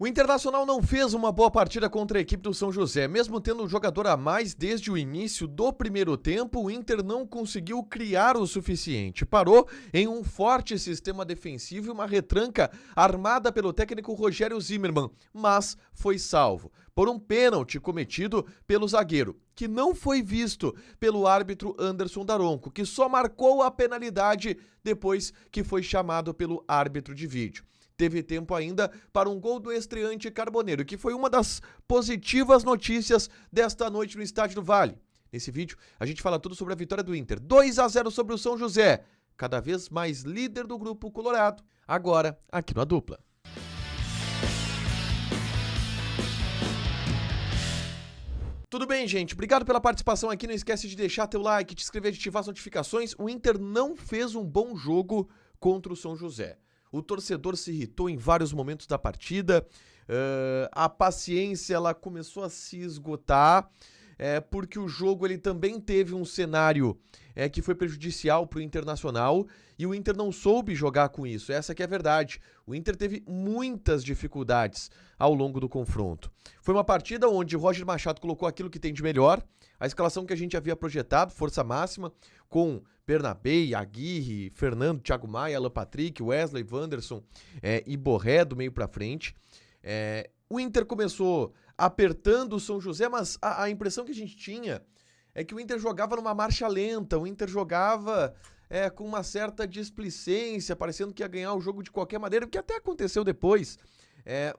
O Internacional não fez uma boa partida contra a equipe do São José. Mesmo tendo um jogador a mais desde o início do primeiro tempo, o Inter não conseguiu criar o suficiente. Parou em um forte sistema defensivo e uma retranca armada pelo técnico Rogério Zimmermann, mas foi salvo por um pênalti cometido pelo zagueiro, que não foi visto pelo árbitro Anderson Daronco, que só marcou a penalidade depois que foi chamado pelo árbitro de vídeo. Teve tempo ainda para um gol do estreante Carboneiro, que foi uma das positivas notícias desta noite no Estádio do Vale. Nesse vídeo, a gente fala tudo sobre a vitória do Inter. 2-0 sobre o São José, cada vez mais líder do grupo colorado, agora aqui na Dupla. Tudo bem, gente? Obrigado pela participação aqui. Não esquece de deixar teu like, te inscrever, de ativar as notificações. O Inter não fez um bom jogo contra o São José. O torcedor se irritou em vários momentos da partida, a paciência ela começou a se esgotar, porque o jogo ele também teve um cenário que foi prejudicial para o Internacional e o Inter não soube jogar com isso, essa que é a verdade. O Inter teve muitas dificuldades ao longo do confronto. Foi uma partida onde o Roger Machado colocou aquilo que tem de melhor, a escalação que a gente havia projetado, força máxima, com Bernabé, Aguirre, Fernando, Thiago Maia, Alan Patrick, Wesley, Wanderson e Borré do meio pra frente. O Inter começou apertando o São José, mas a impressão que a gente tinha é que o Inter jogava numa marcha lenta, o Inter jogava com uma certa displicência, parecendo que ia ganhar o jogo de qualquer maneira, o que até aconteceu depois.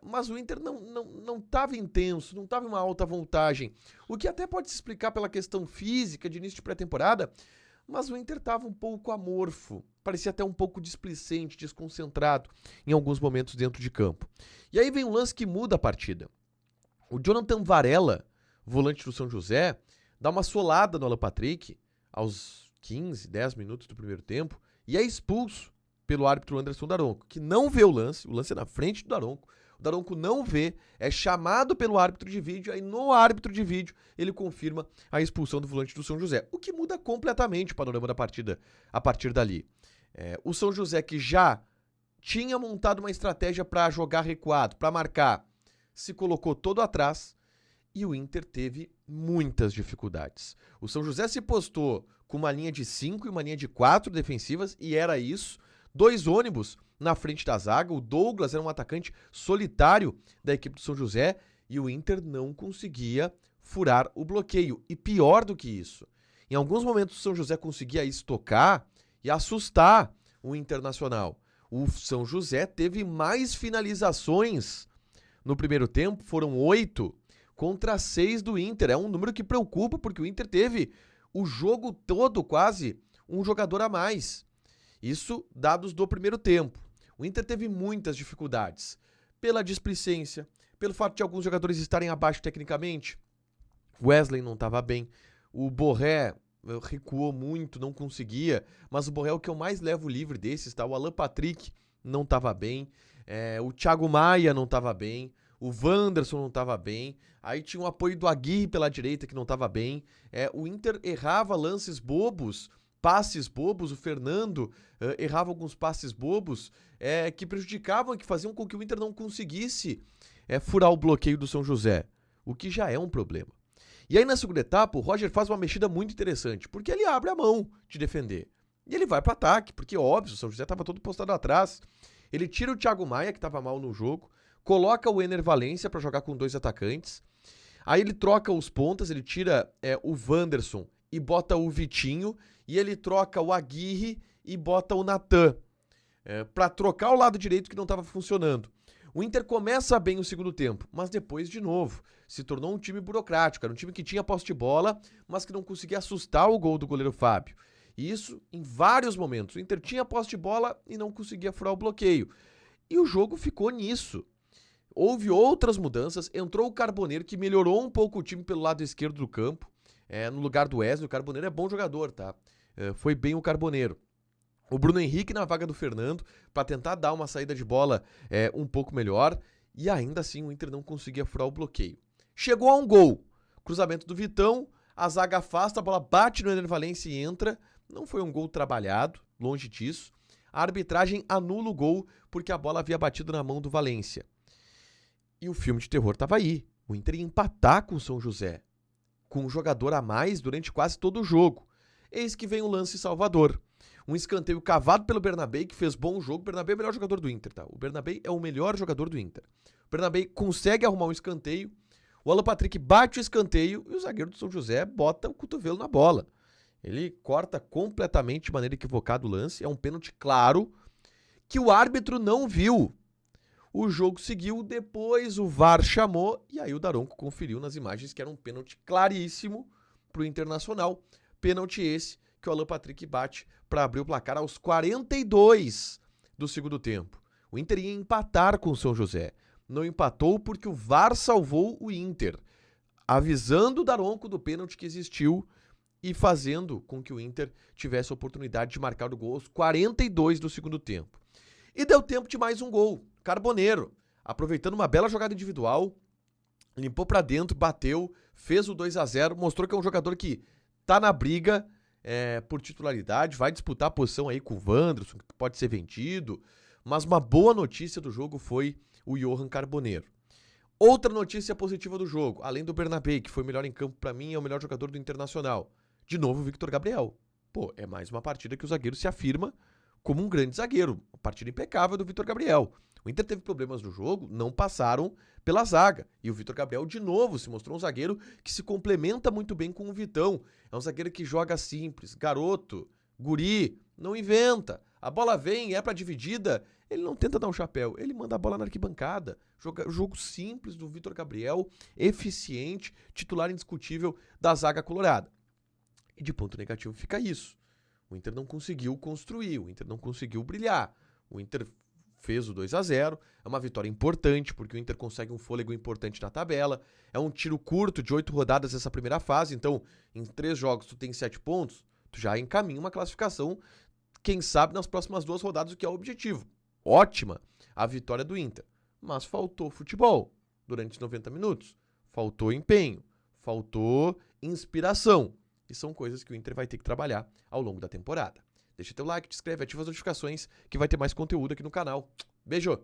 Mas o Inter não estava intenso, não estava em uma alta voltagem, o que até pode se explicar pela questão física de início de pré-temporada, mas o Inter estava um pouco amorfo, parecia até um pouco displicente, desconcentrado em alguns momentos dentro de campo. E aí vem um lance que muda a partida. O Jonathan Varela, volante do São José, dá uma solada no Alan Patrick aos 15, 10 minutos do primeiro tempo e é expulso pelo árbitro Anderson Daronco, que não vê o lance é na frente do Daronco. O Daronco não vê, é chamado pelo árbitro de vídeo, aí no árbitro de vídeo ele confirma a expulsão do volante do São José, o que muda completamente o panorama da partida a partir dali. O São José, que já tinha montado uma estratégia para jogar recuado, para marcar, se colocou todo atrás e o Inter teve muitas dificuldades. O São José se postou com uma linha de 5 e uma linha de 4 defensivas e era isso. 2 ônibus na frente da zaga, o Douglas era um atacante solitário da equipe do São José e o Inter não conseguia furar o bloqueio. E pior do que isso, em alguns momentos o São José conseguia estocar e assustar o Internacional. O São José teve mais finalizações no primeiro tempo, foram 8 contra 6 do Inter. É um número que preocupa porque o Inter teve o jogo todo quase um jogador a mais. Isso dados do primeiro tempo. O Inter teve muitas dificuldades pela displicência, pelo fato de alguns jogadores estarem abaixo tecnicamente. O Wesley não estava bem, o Borré recuou muito, não conseguia, mas o Borré é o que eu mais levo livre desses, tá? O Alan Patrick não estava bem, o Thiago Maia não estava bem, o Wanderson não estava bem, aí tinha o apoio do Aguirre pela direita que não estava bem, o Inter errava lances bobos, passes bobos, o Fernando errava alguns passes bobos que prejudicavam, que faziam com que o Inter não conseguisse furar o bloqueio do São José, o que já é um problema. E aí na segunda etapa o Roger faz uma mexida muito interessante, porque ele abre a mão de defender. E ele vai para ataque, porque óbvio, o São José estava todo postado atrás. Ele tira o Thiago Maia, que estava mal no jogo, coloca o Ener Valencia para jogar com 2 atacantes. Aí ele troca os pontas, ele tira o Wanderson e bota o Vitinho, e ele troca o Aguirre e bota o Natan, para trocar o lado direito que não estava funcionando. O Inter começa bem o segundo tempo, mas depois, de novo, se tornou um time burocrático, era um time que tinha posse de bola, mas que não conseguia assustar o gol do goleiro Fábio. E isso em vários momentos. O Inter tinha posse de bola e não conseguia furar o bloqueio. E o jogo ficou nisso. Houve outras mudanças, entrou o Carboneiro, que melhorou um pouco o time pelo lado esquerdo do campo, no lugar do Wesley. O Carboneiro é bom jogador, tá? Foi bem o Carboneiro. O Bruno Henrique na vaga do Fernando, para tentar dar uma saída de bola um pouco melhor, e ainda assim o Inter não conseguia furar o bloqueio. Chegou a um gol, cruzamento do Vitão, a zaga afasta, a bola bate no Ener Valencia e entra. Não foi um gol trabalhado, longe disso. A arbitragem anula o gol porque a bola havia batido na mão do Valencia. E o filme de terror tava aí. O Inter ia empatar com o São José, com um jogador a mais durante quase todo o jogo. Eis que vem o lance salvador. Um escanteio cavado pelo Bernabé, que fez bom jogo. O Bernabé é o melhor jogador do Inter, tá? O Bernabé é o melhor jogador do Inter. O Bernabé consegue arrumar um escanteio. O Alan Patrick bate o escanteio e o zagueiro do São José bota o cotovelo na bola. Ele corta completamente de maneira equivocada o lance. É um pênalti claro que o árbitro não viu. O jogo seguiu, depois o VAR chamou e aí o Daronco conferiu nas imagens que era um pênalti claríssimo pro Internacional. Pênalti esse que o Alan Patrick bate para abrir o placar aos 42 do segundo tempo. O Inter ia empatar com o São José. Não empatou porque o VAR salvou o Inter, avisando o Daronco do pênalti que existiu e fazendo com que o Inter tivesse a oportunidade de marcar o gol aos 42 do segundo tempo. E deu tempo de mais um gol. Carboneiro, aproveitando uma bela jogada individual, limpou pra dentro, bateu, fez o 2-0, mostrou que é um jogador que tá na briga por titularidade, vai disputar a posição aí com o Wanderson, que pode ser vendido, mas uma boa notícia do jogo foi o Johan Carboneiro. Outra notícia positiva do jogo, além do Bernabé, que foi melhor em campo pra mim, é o melhor jogador do Internacional. De novo o Victor Gabriel. Pô, é mais uma partida que o zagueiro se afirma como um grande zagueiro. Uma partida impecável do Victor Gabriel. O Inter teve problemas no jogo, não passaram pela zaga. E o Victor Gabriel, de novo, se mostrou um zagueiro que se complementa muito bem com o Vitão. É um zagueiro que joga simples, garoto, guri, não inventa. A bola vem, é pra dividida, ele não tenta dar um chapéu, ele manda a bola na arquibancada. Jogo simples do Victor Gabriel, eficiente, titular indiscutível da zaga colorada. E de ponto negativo fica isso. O Inter não conseguiu construir, o Inter não conseguiu brilhar. O Inter fez o 2-0, é uma vitória importante, porque o Inter consegue um fôlego importante na tabela. É um tiro curto de 8 rodadas essa primeira fase, então em 3 jogos tu tem 7 pontos, tu já encaminha uma classificação, quem sabe nas próximas 2 rodadas, o que é o objetivo. Ótima a vitória do Inter, mas faltou futebol durante os 90 minutos, faltou empenho, faltou inspiração. E são coisas que o Inter vai ter que trabalhar ao longo da temporada. Deixa teu like, te inscreve, ativa as notificações que vai ter mais conteúdo aqui no canal. Beijo!